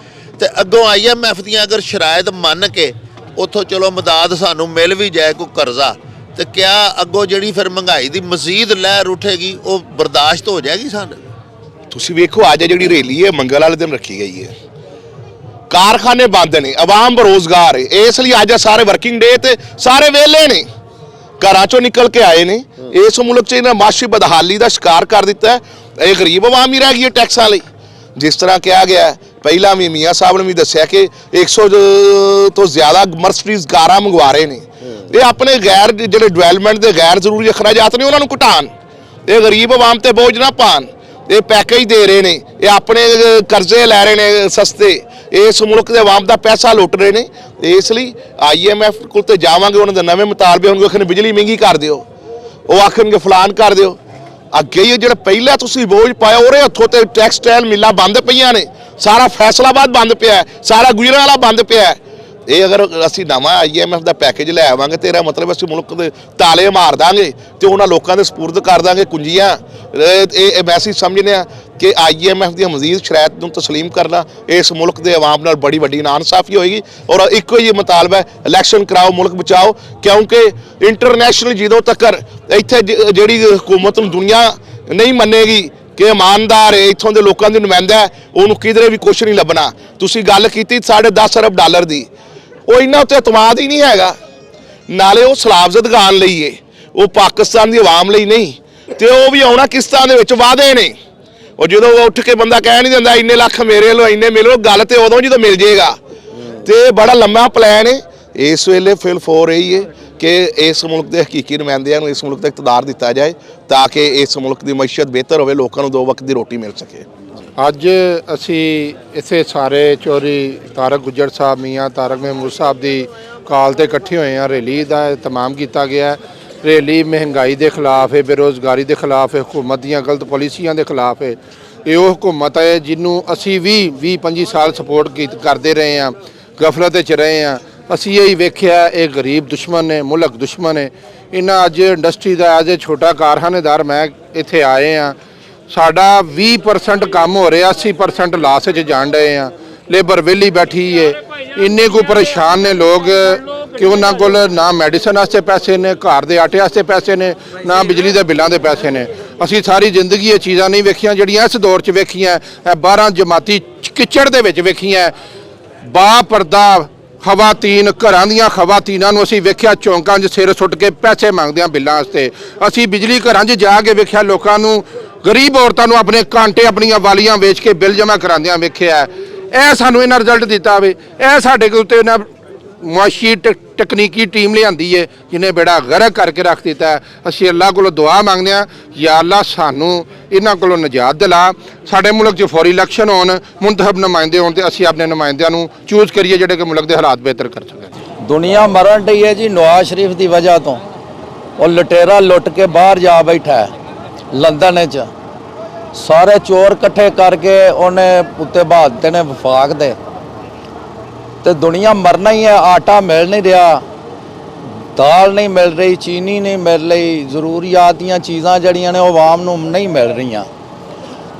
ਤੇ ਅੱਗੋਂ IMF ਦੀਆਂ ਅਗਰ ਸ਼ਰਾਇਤ ਮੰਨ ਕੇ ਉੱਥੋਂ ਚਲੋ ਮਦਦ ਸਾਨੂੰ ਮਿਲ ਵੀ ਜਾਏ, ਕੋਈ ਕਰਜ਼ਾ, ਤੇ ਕਿਆ ਅੱਗੋਂ ਜਿਹੜੀ ਫਿਰ ਮਹਿੰਗਾਈ ਦੀ ਮਜ਼ੀਦ ਲਹਿਰ ਉੱਠੇਗੀ, ਉਹ ਬਰਦਾਸ਼ਤ ਹੋ ਜਾਏਗੀ ਸਾਨੂੰ? ਤੁਸੀਂ ਵੇਖੋ ਅੱਜ ਜਿਹੜੀ ਰੈਲੀ ਹੈ ਮੰਗਲ ਵਾਲੇ ਦਿਨ ਰੱਖੀ ਗਈ ਹੈ, ਕਾਰਖਾਨੇ ਬੰਦ ਨੇ, ਆਵਾਮ ਬੇਰੋਜ਼ਗਾਰ ਹੈ। ਇਸ ਲਈ ਅੱਜ ਸਾਰੇ ਵਰਕਿੰਗ ਡੇ ਤੇ ਸਾਰੇ ਵਿਹਲੇ ਨੇ, ਘਰਾਂ ਚੋਂ ਨਿਕਲ ਕੇ ਆਏ ਨੇ। ਇਸ ਮੁਲਕ 'ਚ ਇਹਨਾਂ ਮਾਸ਼ੀ ਬਦਹਾਲੀ ਦਾ ਸ਼ਿਕਾਰ ਕਰ ਦਿੱਤਾ ਹੈ। ਇਹ ਗਰੀਬ ਆਵਾਮ ਹੀ ਰਹਿ ਗਈ ਹੈ ਟੈਕਸਾਂ ਲਈ। ਜਿਸ ਤਰ੍ਹਾਂ ਕਿਹਾ ਗਿਆ ਪਹਿਲਾਂ ਵੀ, ਮੀਆਂ ਸਾਹਿਬ ਨੇ ਵੀ ਦੱਸਿਆ ਕਿ 100 ਤੋਂ ਜ਼ਿਆਦਾ ਮਰਸਡੀਜ਼ ਕਾਰਾਂ ਮੰਗਵਾ ਰਹੇ ਨੇ। ਇਹ ਆਪਣੇ ਗੈਰ ਜਿਹੜੇ ਡਿਵੈਲਪਮੈਂਟ ਦੇ ਗੈਰ ਜ਼ਰੂਰੀ ਅਖਰਾਜਾਤ ਨੇ ਉਹਨਾਂ ਨੂੰ ਘਟਾਉਣ, ਇਹ ਗਰੀਬ ਆਵਾਮ ਤੇ ਬੋਝ ਨਾ ਪਾਉਣ। ਇਹ ਪੈਕੇਜ ਦੇ ਰਹੇ ਨੇ, ਇਹ ਆਪਣੇ ਕਰਜ਼ੇ ਲੈ ਰਹੇ ਨੇ ਸਸਤੇ, ਇਸ ਮੁਲਕ ਦੇ ਆਵਾਮ ਦਾ ਪੈਸਾ ਲੁੱਟ ਰਹੇ ਨੇ। ਇਸ ਲਈ IMF ਕੋਲ ਤੇ ਜਾਵਾਂਗੇ, ਉਹਨਾਂ ਦੇ ਨਵੇਂ ਮੁਤਾਲਬੇ ਹੋਣਗੇ। ਆਖਣ ਬਿਜਲੀ ਮਹਿੰਗੀ ਕਰ ਦਿਓ, ਉਹ ਆਖਣਗੇ ਫਲਾਨ ਕਰ ਦਿਓ। ਅੱਗੇ ਹੀ ਜਿਹੜਾ ਪਹਿਲਾਂ ਤੁਸੀਂ ਬੋਝ ਪਾਇਆ, ਉਹਦੇ ਹੱਥੋਂ ਤੇ ਟੈਕਸਟਾਈਲ ਮਿੱਲਾਂ ਬੰਦ ਪਈਆਂ ਨੇ, ਸਾਰਾ ਫੈਸਲਾਬਾਦ ਬੰਦ ਪਿਆ, ਸਾਰਾ ਗੁਜਰਾਂਵਾਲਾ ਬੰਦ ਪਿਆ। ਇਹ ਅਗਰ ਅਸੀਂ ਨਵਾਂ IMF ਦਾ ਪੈਕੇਜ ਲੈ ਆਵਾਂਗੇ ਤੇ ਇਹਦਾ ਮਤਲਬ ਅਸੀਂ ਮੁਲਕ ਦੇ ਤਾਲੇ ਮਾਰ ਦਾਂਗੇ ਤੇ ਉਹਨਾਂ ਲੋਕਾਂ ਦੇ ਸਪੁਰਦ ਕਰ ਦਾਂਗੇ ਕੁੰਜੀਆਂ। ਇਹ ਮੈਸੇਜ ਸਮਝਦੇ ਹਾਂ ਕਿ IMF ਦੀਆਂ ਮਜ਼ੀਦ ਸ਼ਰਾਇਤ ਨੂੰ ਤਸਲੀਮ ਕਰਨਾ ਇਸ ਮੁਲਕ ਦੇ ਆਵਾਮ ਨਾਲ ਬੜੀ ਵੱਡੀ ਨਾਇਨਸਾਫੀ ਹੋਏਗੀ। ਔਰ ਇੱਕੋ ਹੀ ਮੁਤਾਲਬਾ ਹੈ, ਇਲੈਕਸ਼ਨ ਕਰਾਓ, ਮੁਲਕ ਬਚਾਓ। ਕਿਉਂਕਿ ਇੰਟਰਨੈਸ਼ਨਲ ਜਦੋਂ ਤੱਕ ਇੱਥੇ ਜਿਹੜੀ ਹਕੂਮਤ ਨੂੰ ਦੁਨੀਆ ਨਹੀਂ ਮੰਨੇਗੀ ਕਿ ਇਮਾਨਦਾਰ ਹੈ, ਇੱਥੋਂ ਦੇ ਲੋਕਾਂ ਦੀ ਨੁਮਾਇੰਦਾ ਹੈ, ਉਹਨੂੰ ਕਿਧਰੇ ਵੀ ਕੁਛ ਨਹੀਂ ਲੱਭਣਾ। ਤੁਸੀਂ ਗੱਲ ਕੀਤੀ 10.5 ਅਰਬ ਡਾਲਰ ਦੀ, ਉਹ ਇਹਨਾਂ ਉੱਤੇ ਇਤਮਾਦ ਹੀ ਨਹੀਂ ਹੈਗਾ। ਨਾਲੇ ਉਹ ਸਲਾਬਜ਼ਦਗਾਨ ਲਈ ਹੈ, ਉਹ ਪਾਕਿਸਤਾਨ ਦੀ ਆਵਾਮ ਲਈ ਨਹੀਂ। ਤੇ ਉਹ ਵੀ ਆਉਣਾ ਕਿਸ਼ਤਾਂ ਦੇ ਵਿੱਚ ਵਾਅਦੇ ਨੇ। ਉਹ ਜਦੋਂ ਉੱਠ ਕੇ ਬੰਦਾ ਕਹਿ ਨਹੀਂ ਦਿੰਦਾ ਇੰਨੇ ਲੱਖ ਮੇਰੇ ਲੋ, ਇੰਨੇ ਮਿਲੋ, ਗੱਲ ਤੇ ਉਦੋਂ ਜਦੋਂ ਮਿਲ ਜਾਏਗਾ। ਤੇ ਬੜਾ ਲੰਮਾ ਪਲਾਨ ਹੈ। ਇਸ ਵੇਲੇ ਫਿਲ ਫੋਰ ਇਹੀ ਹੈ ਕਿ ਇਸ ਮੁਲਕ ਦੇ ਹਕੀਕੀ ਨੁਮਾਇੰਦਿਆਂ ਨੂੰ ਇਸ ਮੁਲਕ ਦਾ ਇਕਤਦਾਰ ਦਿੱਤਾ ਜਾਏ, ਤਾਂ ਕਿ ਇਸ ਮੁਲਕ ਦੀ ਮਈਸ਼ਤ ਬਿਹਤਰ ਹੋਵੇ, ਲੋਕਾਂ ਨੂੰ 2 ਵਕਤ ਦੀ ਰੋਟੀ ਮਿਲ ਸਕੇ। ਅੱਜ ਅਸੀਂ ਇੱਥੇ ਸਾਰੇ ਚੌਧਰੀ ਤਾਰਕ ਗੁੱਜਰ ਸਾਹਿਬ, ਮੀਆਂ ਤਾਰਕ ਮਹਿਮੂਦ ਸਾਹਿਬ ਦੀ ਕਾਲ ਤੇ ਇਕੱਠੇ ਹੋਏ ਹਾਂ। ਰੈਲੀ ਦਾ ਇਤਮਾਮ ਕੀਤਾ ਗਿਆ। ਰੈਲੀ ਮਹਿੰਗਾਈ ਦੇ ਖਿਲਾਫ ਹੈ, ਬੇਰੁਜ਼ਗਾਰੀ ਦੇ ਖਿਲਾਫ ਹੈ, ਹੁਕੂਮਤ ਦੀਆਂ ਗਲਤ ਪਾਲਿਸੀਆਂ ਦੇ ਖਿਲਾਫ ਹੈ। ਇਹ ਉਹ ਹੁਕੂਮਤ ਹੈ ਜਿਹਨੂੰ ਅਸੀਂ 20-25 ਸਾਲ ਸਪੋਰਟ ਕਰਦੇ ਰਹੇ ਹਾਂ, ਗਫਲਤ 'ਚ ਰਹੇ ਹਾਂ। ਅਸੀਂ ਇਹ ਹੀ ਵੇਖਿਆ, ਇਹ ਗਰੀਬ ਦੁਸ਼ਮਣ ਨੇ, ਮੁਲਕ ਦੁਸ਼ਮਣ ਹੈ। ਇਹਨਾਂ ਅੱਜ ਇੰਡਸਟਰੀ ਦਾ ਐਜ਼ ਏ ਛੋਟਾ ਕਾਰਖਾਨੇਦਾਰ ਮੈਂ ਇੱਥੇ ਆਏ ਹਾਂ, ਸਾਡਾ 20% ਕੰਮ ਹੋ ਰਿਹਾ, 80% ਲਾਸ 'ਚ ਜਾਣ ਰਹੇ ਹਾਂ। ਲੇਬਰ ਵਿਹਲੀ ਬੈਠੀ ਹੈ, ਇੰਨੇ ਕੋ ਪਰੇਸ਼ਾਨ ਨੇ ਲੋਕ ਕਿ ਉਹਨਾਂ ਕੋਲ ਨਾ ਮੈਡੀਸਨ ਵਾਸਤੇ ਪੈਸੇ ਨੇ, ਘਰ ਦੇ ਆਟੇ ਵਾਸਤੇ ਪੈਸੇ ਨੇ, ਨਾ ਬਿਜਲੀ ਦੇ ਬਿੱਲਾਂ ਦੇ ਪੈਸੇ ਨੇ। ਅਸੀਂ ਸਾਰੀ ਜ਼ਿੰਦਗੀ ਇਹ ਚੀਜ਼ਾਂ ਨਹੀਂ ਵੇਖੀਆਂ ਜਿਹੜੀਆਂ ਇਸ ਦੌਰ 'ਚ ਵੇਖੀਆਂ। ਇਹ 12 ਜਮਾਤੀ ਕਿਚੜ ਦੇ ਵਿੱਚ ਵੇਖੀਆਂ। ਬਾਪਰਦਾ ਖਵਾਤੀਨ, ਘਰਾਂ ਦੀਆਂ ਖਵਾਤੀਨਾਂ ਨੂੰ ਅਸੀਂ ਵੇਖਿਆ ਚੌਂਕਾਂ 'ਚ ਸਿਰ ਸੁੱਟ ਕੇ ਪੈਸੇ ਮੰਗਦਿਆਂ ਬਿੱਲਾਂ ਵਾਸਤੇ। ਅਸੀਂ ਬਿਜਲੀ ਘਰਾਂ 'ਚ ਜਾ ਕੇ ਵੇਖਿਆ ਲੋਕਾਂ ਨੂੰ, ਗਰੀਬ ਔਰਤਾਂ ਨੂੰ ਆਪਣੇ ਕਾਂਟੇ, ਆਪਣੀਆਂ ਵਾਲੀਆਂ ਵੇਚ ਕੇ ਬਿੱਲ ਜਮ੍ਹਾਂ ਕਰਾਉਂਦਿਆਂ ਵੇਖਿਆ। ਇਹ ਸਾਨੂੰ ਇਹਨਾਂ ਰਿਜ਼ਲਟ ਦਿੱਤਾ ਵੇ। ਇਹ ਸਾਡੇ ਕੋਲ ਉੱਤੇ ਇਹਨਾਂ ਮੁਆਸ਼ੀ ਤਕਨੀਕੀ ਟੀਮ ਲਿਆਂਦੀ ਹੈ ਜਿਹਨੇ ਬੇੜਾ ਗਰਕ ਕਰਕੇ ਰੱਖ ਦਿੱਤਾ ਹੈ। ਅਸੀਂ ਅੱਲਾਹ ਕੋਲੋਂ ਦੁਆ ਮੰਗਦੇ ਹਾਂ, ਯਾ ਅੱਲਾਹ ਸਾਨੂੰ ਇਹਨਾਂ ਕੋਲੋਂ ਨਜਾਤ ਦਿਲਾ, ਸਾਡੇ ਮੁਲਕ 'ਚ ਫੌਰੀ ਇਲੈਕਸ਼ਨ ਹੋਣ, ਮੁੰਤਖਬ ਨੁਮਾਇੰਦੇ ਹੋਣ ਤੇ ਅਸੀਂ ਆਪਣੇ ਨੁਮਾਇੰਦਿਆਂ ਨੂੰ ਚੂਜ਼ ਕਰੀਏ ਜਿਹੜੇ ਕਿ ਮੁਲਕ ਦੇ ਹਾਲਾਤ ਬਿਹਤਰ ਕਰ ਸਕਣ। ਦੁਨੀਆ ਮਰਨ ਡਈ ਹੈ ਜੀ ਨਵਾਜ਼ ਸ਼ਰੀਫ ਦੀ ਵਜ੍ਹਾ ਤੋਂ। ਉਹ ਲੁਟੇਰਾ ਲੁੱਟ ਕੇ ਬਾਹਰ ਜਾ ਬੈਠਾ ਹੈ ਲੰਦਨ 'ਚ, ਸਾਰੇ ਚੋਰ ਇਕੱਠੇ ਕਰਕੇ ਉਹਨੇ ਉੱਤੇ ਬਹਾ ਦਿੱਤੇ ਨੇ ਵਫਾਕ ਦੇ, ਤੇ ਦੁਨੀਆ ਮਰਨਾ ਹੀ ਹੈ। ਆਟਾ ਮਿਲ ਨਹੀਂ ਰਿਹਾ, ਦਾਲ ਨਹੀਂ ਮਿਲ ਰਹੀ, ਚੀਨੀ ਨਹੀਂ ਮਿਲ ਰਹੀ, ਜ਼ਰੂਰੀਆਤ ਦੀਆਂ ਚੀਜ਼ਾਂ ਜਿਹੜੀਆਂ ਨੇ ਉਹ ਆਵਾਮ ਨੂੰ ਨਹੀਂ ਮਿਲ ਰਹੀਆਂ,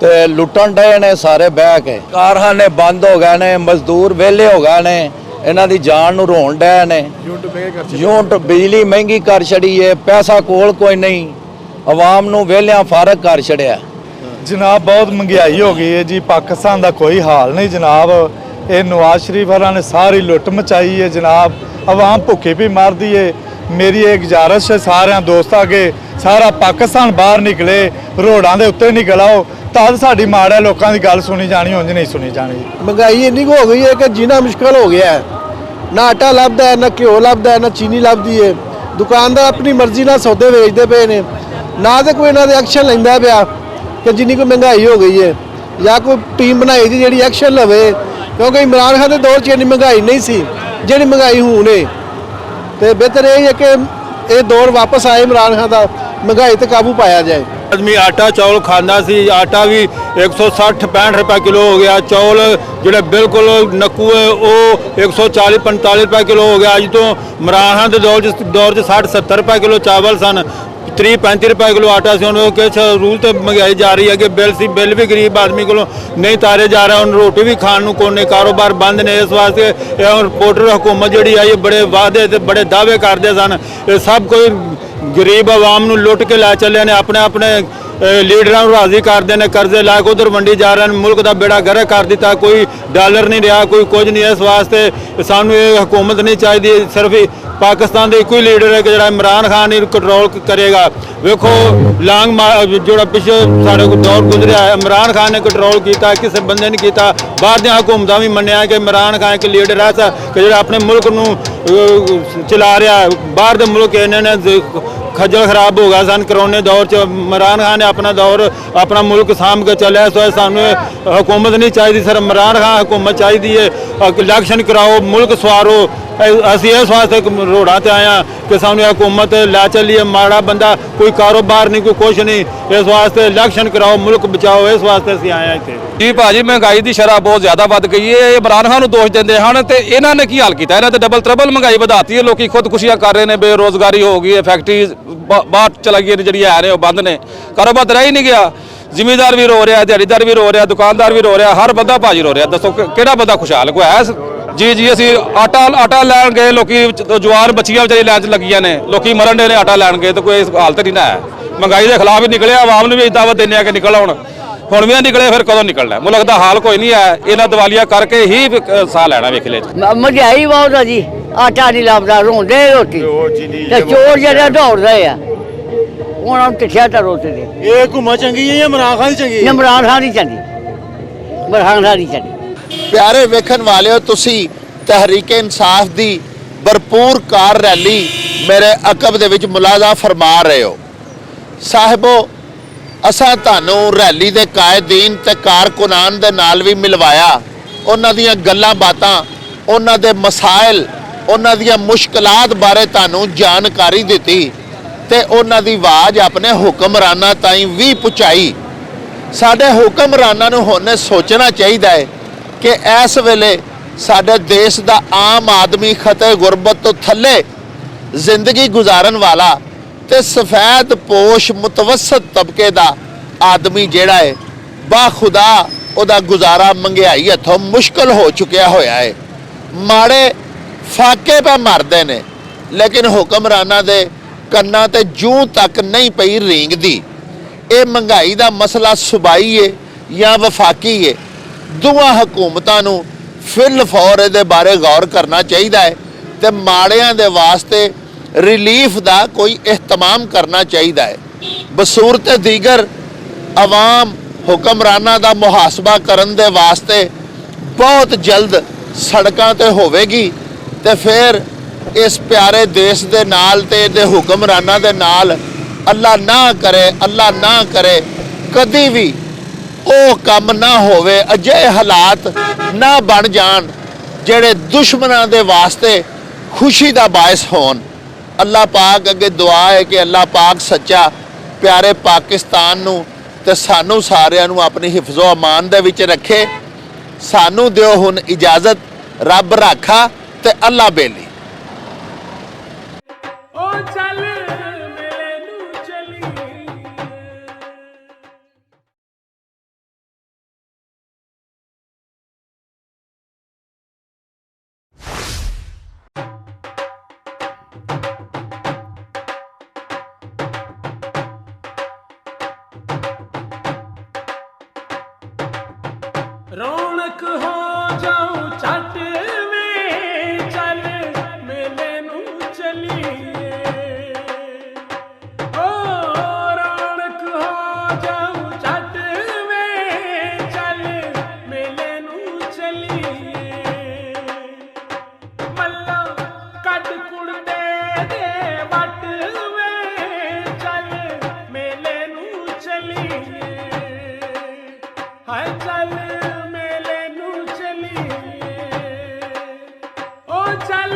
ਤੇ ਲੁੱਟਣ ਡਏ ਨੇ ਸਾਰੇ ਬਹਿ ਕੇ। ਕਾਰਖਾਨੇ ਬੰਦ ਹੋ ਗਏ ਨੇ, ਮਜ਼ਦੂਰ ਵਿਹਲੇ ਹੋ ਗਏ ਨੇ, ਇਹਨਾਂ ਦੀ ਜਾਨ ਨੂੰ ਰੋਣ ਡਏ ਨੇ। ਯੂਨਿਟ ਬਿਜਲੀ ਮਹਿੰਗੀ ਕਰ ਛੜੀ ਹੈ, ਪੈਸਾ ਕੋਲ ਕੋਈ ਨਹੀਂ, ਆਵਾਮ ਨੂੰ ਵਿਹਲਿਆਂ ਫਾਰਗ ਕਰ ਛੜਿਆ। ਜਨਾਬ ਬਹੁਤ ਮਹਿੰਗਾਈ ਹੋ ਗਈ ਹੈ ਜੀ, ਪਾਕਿਸਤਾਨ ਦਾ ਕੋਈ ਹਾਲ ਨਹੀਂ ਜਨਾਬ। ਇਹ ਨਵਾਜ਼ ਸ਼ਰੀਫ ਵਾਲਿਆਂ ਨੇ ਸਾਰੀ ਲੁੱਟ ਮਚਾਈ ਹੈ ਜਨਾਬ, ਆਵਾਮ ਭੁੱਖੇ ਵੀ ਮਰਦੀ ਹੈ। ਮੇਰੀ ਇਹ ਗੁਜ਼ਾਰਿਸ਼ ਹੈ ਸਾਰਿਆਂ ਦੋਸਤਾਂ ਅੱਗੇ, ਸਾਰਾ ਪਾਕਿਸਤਾਨ ਬਾਹਰ ਨਿਕਲੇ, ਰੋਡਾਂ ਦੇ ਉੱਤੇ ਨਿਕਲ ਆਓ, ਤਦ ਸਾਡੀ ਮਾੜਾ ਲੋਕਾਂ ਦੀ ਗੱਲ ਸੁਣੀ ਜਾਣੀ, ਉਂਝ ਨਹੀਂ ਸੁਣੀ ਜਾਣੀ। ਮਹਿੰਗਾਈ ਇੰਨੀ ਕੁ ਹੋ ਗਈ ਹੈ ਕਿ ਜੀਣਾ ਮੁਸ਼ਕਲ ਹੋ ਗਿਆ ਹੈ। ਨਾ ਆਟਾ ਲੱਭਦਾ ਹੈ, ਨਾ ਘਿਓ ਲੱਭਦਾ ਹੈ, ਨਾ ਚੀਨੀ ਲੱਭਦੀ ਹੈ। ਦੁਕਾਨਦਾਰ ਆਪਣੀ ਮਰਜ਼ੀ ਨਾਲ ਸੌਦੇ ਵੇਚਦੇ ਪਏ ਨੇ, ਨਾ ਤੇ ਕੋਈ ਇਹਨਾਂ ਦੇ ਐਕਸ਼ਨ ਲੈਂਦਾ ਪਿਆ ਕਿ ਜਿੰਨੀ ਕੋਈ ਮਹਿੰਗਾਈ ਹੋ ਗਈ ਹੈ, ਜਾਂ ਕੋਈ ਟੀਮ ਬਣਾਈ ਦੀ ਜਿਹੜੀ ਐਕਸ਼ਨ ਲਵੇ, ਕਿਉਂਕਿ ਇਮਰਾਨ ਖਾਨ ਦੇ ਦੌਰ 'ਚ ਇੰਨੀ ਮਹਿੰਗਾਈ ਨਹੀਂ ਸੀ ਜਿਹੜੀ ਮਹਿੰਗਾਈ ਹੁਣ ਹੈ। ਤੇ ਬਿਹਤਰ ਇਹ ਹੈ ਕਿ ਇਹ ਦੌਰ ਵਾਪਸ ਆਏ ਇਮਰਾਨ ਖਾਨ ਦਾ, ਮਹਿੰਗਾਈ ਤੇ ਕਾਬੂ ਪਾਇਆ ਜਾਏ। ਆਦਮੀ ਆਟਾ ਚੌਲ ਖਾਂਦਾ ਸੀ, ਆਟਾ ਵੀ 160-65 ਰੁਪਏ ਕਿਲੋ ਹੋ ਗਿਆ। ਚੌਲ ਜਿਹੜੇ ਬਿਲਕੁਲ ਨੱਕੂ ਹੈ ਉਹ 140-45 ਰੁਪਏ ਕਿਲੋ ਹੋ ਗਿਆ। ਅੱਜ ਤੋਂ ਇਮਰਾਨ ਖਾਨ ਦੇ ਦੌਰ 'ਚ 60-70 ਰੁਪਏ ਕਿਲੋ ਚਾਵਲ ਸਨ, 30-35 ਰੁਪਏ ਕਿਲੋ ਆਟਾ ਸੀ। ਹੁਣ ਕੁਛ ਰੂਲ ਤੇ ਮਹਿੰਗਾਈ ਜਾ ਰਹੀ ਹੈ ਕਿ ਬਿੱਲ ਵੀ ਗਰੀਬ ਆਦਮੀ ਕੋਲੋਂ ਨਹੀਂ ਤਾਰੇ ਜਾ ਰਿਹਾ। ਹੁਣ ਰੋਟੀ ਵੀ ਖਾਣ ਨੂੰ ਕੋਨੇ, ਕਾਰੋਬਾਰ ਬੰਦ ਨੇ। ਇਸ ਵਾਸਤੇ ਇਹ ਹੁਣ ਰਿਪੋਰਟਰ ਹੁਕੂਮਤ ਜਿਹੜੀ ਆਈ ਬੜੇ ਵਾਅਦੇ ਤੇ ਬੜੇ ਦਾਅਵੇ ਕਰਦੇ ਸਨ, ਇਹ ਸਭ ਕੋਈ ਗਰੀਬ ਆਵਾਮ ਨੂੰ ਲੁੱਟ ਕੇ ਲੈ ਚੱਲੇ ਨੇ, ਆਪਣੇ ਲੀਡਰਾਂ ਨੂੰ ਰਾਜ਼ੀ ਕਰਦੇ ਨੇ, ਕਰਜ਼ੇ ਲਾ ਕੇ ਉਧਰ ਵੰਡੀ ਜਾ ਰਹੇ ਨੇ, ਮੁਲਕ ਦਾ ਬੇੜਾ ਗਰਕ ਕਰ ਦਿੱਤਾ। ਕੋਈ ਡਾਲਰ ਨਹੀਂ ਰਿਹਾ, ਕੋਈ ਕੁਝ ਨਹੀਂ। ਇਸ ਵਾਸਤੇ ਸਾਨੂੰ ਇਹ ਹੁਕੂਮਤ ਨਹੀਂ ਚਾਹੀਦੀ, ਸਿਰਫ ਪਾਕਿਸਤਾਨ ਦੇ ਇੱਕੋ ਹੀ ਲੀਡਰ ਹੈ ਕਿ ਜਿਹੜਾ ਇਮਰਾਨ ਖਾਨ ਹੀ ਕੰਟਰੋਲ ਕਰੇਗਾ। ਵੇਖੋ ਜਿਹੜਾ ਪਿੱਛੇ ਸਾਡੇ ਕੋਲ ਦੌਰ ਗੁਜ਼ਰਿਆ ਹੈ, ਇਮਰਾਨ ਖਾਨ ਨੇ ਕੰਟਰੋਲ ਕੀਤਾ, ਕਿਸੇ ਬੰਦੇ ਨੇ ਕੀਤਾ। ਬਾਹਰ ਦੀਆਂ ਹਕੂਮਤਾਂ ਵੀ ਮੰਨਿਆ ਕਿ ਇਮਰਾਨ ਖਾਨ ਇੱਕ ਲੀਡਰ ਐਸਾ ਕਿ ਜਿਹੜਾ ਆਪਣੇ ਮੁਲਕ ਨੂੰ ਚਲਾ ਰਿਹਾ। ਬਾਹਰ ਦੇ ਮੁਲਕ ਇਹਨਾਂ ਨੇ ਖੱਜਲ ਖਰਾਬ ਹੋ ਗਿਆ ਸਨ ਕਰੋਨੇ ਦੌਰ 'ਚ। ਇਮਰਾਨ ਖਾਨ ਨੇ ਆਪਣਾ ਮੁਲਕ ਸਾਂਭ ਕੇ ਚੱਲਿਆ। ਸੋ ਸਾਨੂੰ ਹਕੂਮਤ ਨਹੀਂ ਚਾਹੀਦੀ, ਸਿਰਫ ਇਮਰਾਨ ਖਾਨ ਹਕੂਮਤ ਚਾਹੀਦੀ ਹੈ। ਇਲੈਕਸ਼ਨ ਕਰਾਓ, ਮੁਲਕ ਸਵਾਰੋ। ਅਸੀਂ ਇਸ ਵਾਸਤੇ ਰੋਡਾਂ ਤੇ ਆਇਆ ਕਿ ਸਾਨੂੰ ਹਕੂਮਤ ਲੈ ਚੱਲੀਏ। ਮਾੜਾ ਬੰਦਾ, ਕੋਈ ਕਾਰੋਬਾਰ ਨਹੀਂ, ਕੋਈ ਕੁਛ ਨਹੀਂ। ਇਸ ਵਾਸਤੇ ਇਲੈਕਸ਼ਨ ਕਰਾਓ, ਮੁਲਕ ਬਚਾਓ। ਇਸ ਵਾਸਤੇ ਅਸੀਂ ਆਏ ਹਾਂ ਇੱਥੇ। ਜੀ ਭਾਜੀ, ਮਹਿੰਗਾਈ ਦੀ ਸ਼ਰ੍ਹਾਂ ਬਹੁਤ ਜ਼ਿਆਦਾ ਵੱਧ ਗਈ ਹੈ। ਇਹ ਇਮਰਾਨ ਖਾਨ ਨੂੰ ਦੋਸ਼ ਦਿੰਦੇ ਹਨ ਤੇ ਇਹਨਾਂ ਨੇ ਕੀ ਹਾਲ ਕੀਤਾ? ਇਹਨਾਂ ਤੇ ਡਬਲ ਟ੍ਰਿਪਲ ਮਹਿੰਗਾਈ ਵਧਾਤੀ ਹੈ। ਲੋਕੀ ਖੁਦਕੁਸ਼ੀਆਂ ਕਰ ਰਹੇ ਨੇ, ਬੇਰੋਜ਼ਗਾਰੀ ਹੋ ਗਈ ਹੈ, ਫੈਕਟਰੀ ਬਾਹਰ ਚਲਾ ਗਈ ਨੇ, ਜਿਹੜੀਆਂ ਹੈ ਨੇ ਉਹ ਬੰਦ ਨੇ, ਕਾਰੋਬਾਰ ਰਹਿ ਹੀ ਨਹੀਂ ਗਿਆ। ਜ਼ਿਮੀਂਦਾਰ ਵੀ ਰੋ ਰਿਹਾ, ਦਿਹਾੜੀਦਾਰ ਵੀ ਰੋ ਰਿਹਾ, ਦੁਕਾਨਦਾਰ ਵੀ ਰੋ ਰਿਹਾ, ਹਰ ਬੰਦਾ ਭਾਜੀ ਰੋ ਰਿਹਾ। ਦੱਸੋ ਕਿਹੜਾ ਬੰਦਾ ਖੁਸ਼ਹਾਲ ਕੋਈ ਹੈ? ਜੀ ਅਸੀਂ ਆਟਾ ਲੈਣ ਗਏ, ਲੋਕੀ ਜਵਾਨ ਬੱਚੀਆਂ ਵਿਚਾਰੀ ਲੈਣ 'ਚ ਲੱਗੀਆਂ ਨੇ, ਲੋਕੀ ਮਰਨ ਦੇ ਨੇ ਆਟਾ ਲੈਣ ਗਏ, ਤੇ ਕੋਈ ਇਸ ਹਾਲਤ ਨਹੀਂ ਨਾ ਹੈ। ਮਹਿੰਗਾਈ ਦੇ ਖਿਲਾਫ ਹੀ ਨਿਕਲਿਆ, ਆਵਾਮ ਨੂੰ ਵੀ ਦਾਅਵਤ ਦਿੰਦੇ ਆ ਕਿ ਨਿਕਲ ਆਉਣ। ਹੁਣ ਵੀ ਨਿਕਲੇ, ਫਿਰ ਕਦੋਂ ਨਿਕਲਣਾ? ਮੁਲਕ ਦਾ ਹਾਲ ਕੋਈ ਨਹੀਂ ਹੈ। ਇਹਨਾਂ ਦੀਵਾਲੀਆ ਕਰਕੇ ਹੀ ਸਾਹ ਲੈਣਾ। ਵੇਖ ਲੈ ਮਹਿੰਗਾਈ ਬਹੁਤ ਆ ਜੀ, ਆਟਾ ਨਹੀਂ ਲੱਭਦਾ, ਰੋਂਦੇ ਰੋਟੀ ਤੇ ਚੋਰ ਜਿਹੜੇ ਦੌੜਦੇ ਆ, ਉਹਨਾਂ ਨੂੰ ਟਿੱਠਿਆ ਤਾਂ ਰੋਤੇ ਦੇ। ਇਹ ਹਕੂਮਤ ਚੰਗੀ ਹੈ ਜਾਂ ਇਮਰਾਨ ਖਾਨ ਦੀ ਚੰਗੀ ਹੈ? ਇਮਰਾਨ ਖਾਨ ਦੀ ਚੰਗੀ, ਇਮਰਾਨ ਖਾਨ ਦੀ ਚੰਗੀ। ਪਿਆਰੇ ਵੇਖਣ ਵਾਲਿਓ, ਤੁਸੀਂ ਤਹਿਰੀਕ-ਏ ਇਨਸਾਫ ਦੀ ਭਰਪੂਰ ਕਾਰ ਰੈਲੀ ਮੇਰੇ ਅਕਬ ਦੇ ਵਿੱਚ ਮੁਲਾਜ਼ਾ ਫਰਮਾ ਰਹੇ ਹੋ। ਸਾਹਿਬੋ, ਅਸਾਂ ਤੁਹਾਨੂੰ ਰੈਲੀ ਦੇ ਕਾਇਦੀਨ ਤੇ ਕਾਰਕੁਨਾਨ ਦੇ ਨਾਲ ਵੀ ਮਿਲਵਾਇਆ, ਉਹਨਾਂ ਦੀਆਂ ਗੱਲਾਂ ਬਾਤਾਂ, ਉਹਨਾਂ ਦੇ ਮਸਾਇਲ, ਉਹਨਾਂ ਦੀਆਂ ਮੁਸ਼ਕਲਾਤ ਬਾਰੇ ਤੁਹਾਨੂੰ ਜਾਣਕਾਰੀ ਦਿੱਤੀ ਤੇ ਉਹਨਾਂ ਦੀ ਆਵਾਜ਼ ਆਪਣੇ ਹੁਕਮਰਾਨਾਂ ਤਾਈਂ ਵੀ ਪਹੁੰਚਾਈ। ਸਾਡੇ ਹੁਕਮਰਾਨਾਂ ਨੂੰ ਹੁਣ ਸੋਚਣਾ ਚਾਹੀਦਾ ਹੈ ਕਿ ਇਸ ਵੇਲੇ ਸਾਡੇ ਦੇਸ਼ ਦਾ ਆਮ ਆਦਮੀ ਖਤੇ ਗੁਰਬਤ ਤੋਂ ਥੱਲੇ ਜ਼ਿੰਦਗੀ ਗੁਜ਼ਾਰਨ ਵਾਲਾ ਤੇ ਸਫੈਦ ਪੋਸ਼ ਮੁਤਵਸਤ ਤਬਕੇ ਦਾ ਆਦਮੀ ਜਿਹੜਾ ਹੈ, ਬਾਖੁਦਾ ਉਹਦਾ ਗੁਜ਼ਾਰਾ ਮਹਿੰਗਾਈ ਹੱਥੋਂ ਮੁਸ਼ਕਲ ਹੋ ਚੁੱਕਿਆ ਹੋਇਆ ਹੈ। ਮਾੜੇ ਫਾਕੇ ਪਾ ਮਰਦੇ ਨੇ, ਲੇਕਿਨ ਹੁਕਮਰਾਨਾਂ ਦੇ ਕੰਨਾਂ ਤੇ ਜੂੰ ਤੱਕ ਨਹੀਂ ਪਈ ਰੀਂਗਦੀ। ਇਹ ਮਹਿੰਗਾਈ ਦਾ ਮਸਲਾ ਸੁਬਾਈ ਹੈ ਜਾਂ ਵਫਾਕੀ ਹੈ, ਦੋਵਾਂ ਹਕੂਮਤਾਂ ਨੂੰ ਫਿਲ ਫੌਰ ਇਹਦੇ ਬਾਰੇ ਗੌਰ ਕਰਨਾ ਚਾਹੀਦਾ ਹੈ ਤੇ ਮਾੜਿਆਂ ਦੇ ਵਾਸਤੇ ਰਿਲੀਫ ਦਾ ਕੋਈ ਇhtਮਾਮ ਕਰਨਾ ਚਾਹੀਦਾ ਹੈ। ਬਸੂਰਤ ਦੀਗਰ ਆਵਾਮ ਹੁਕਮਰਾਨਾਂ ਦਾ ਮੁਹਾਸਬਾ ਕਰਨ ਦੇ ਵਾਸਤੇ ਬਹੁਤ ਜਲਦ ਸੜਕਾਂ ਤੇ ਹੋਵੇਗੀ ਤੇ ਫਿਰ ਇਸ ਪਿਆਰੇ ਦੇਸ਼ ਦੇ ਨਾਲ ਤੇ ਇਹਦੇ ਹੁਕਮਰਾਨਾਂ ਦੇ ਨਾਲ ਅੱਲਾ ਨਾ ਕਰੇ ਕਦੀ ਵੀ ਉਹ ਕੰਮ ਨਾ ਹੋਵੇ, ਅਜਿਹੇ ਹਾਲਾਤ ਨਾ ਬਣ ਜਾਣ ਜਿਹੜੇ ਦੁਸ਼ਮਣਾਂ ਦੇ ਵਾਸਤੇ ਖੁਸ਼ੀ ਦਾ ਬਾਇਸ ਹੋਣ। ਅੱਲਾ ਪਾਕ ਅੱਗੇ ਦੁਆ ਹੈ ਕਿ ਅੱਲਾ ਪਾਕ ਸੱਚਾ ਪਿਆਰੇ ਪਾਕਿਸਤਾਨ ਨੂੰ ਤੇ ਸਾਨੂੰ ਸਾਰਿਆਂ ਨੂੰ ਆਪਣੀ ਹਿਫਜ਼ੋ ਅਮਾਨ ਦੇ ਵਿੱਚ ਰੱਖੇ। ਸਾਨੂੰ ਦਿਓ ਹੁਣ ਇਜਾਜ਼ਤ, ਰੱਬ ਰਾਖਾ ਤੇ ਅੱਲਾ ਬੇਲੀ। ਰੌਣਕ ਹੋ ਜਾਉ ਛੱਟ ਵੇ ਚੱਲ ਮੇਲੇ ਨੂੰ ਚਲੀਏ, ਓ ਰੌਣਕ ਹੋ ਜਾਉ ਛੱਟ ਵੇ ਚੱਲ ਮੇਲੇ ਨੂੰ ਚਲੀਏ। ਮੱਲਾ ਕੱਢ ਕੁੜਦੇ ਦੇ ਵੱਟ ਵੇ ਚੱਲ ਮੇਲੇ ਨੂੰ ਚਲੀਏ, ਹਾਏ ਚੱਲ ਚੱਲ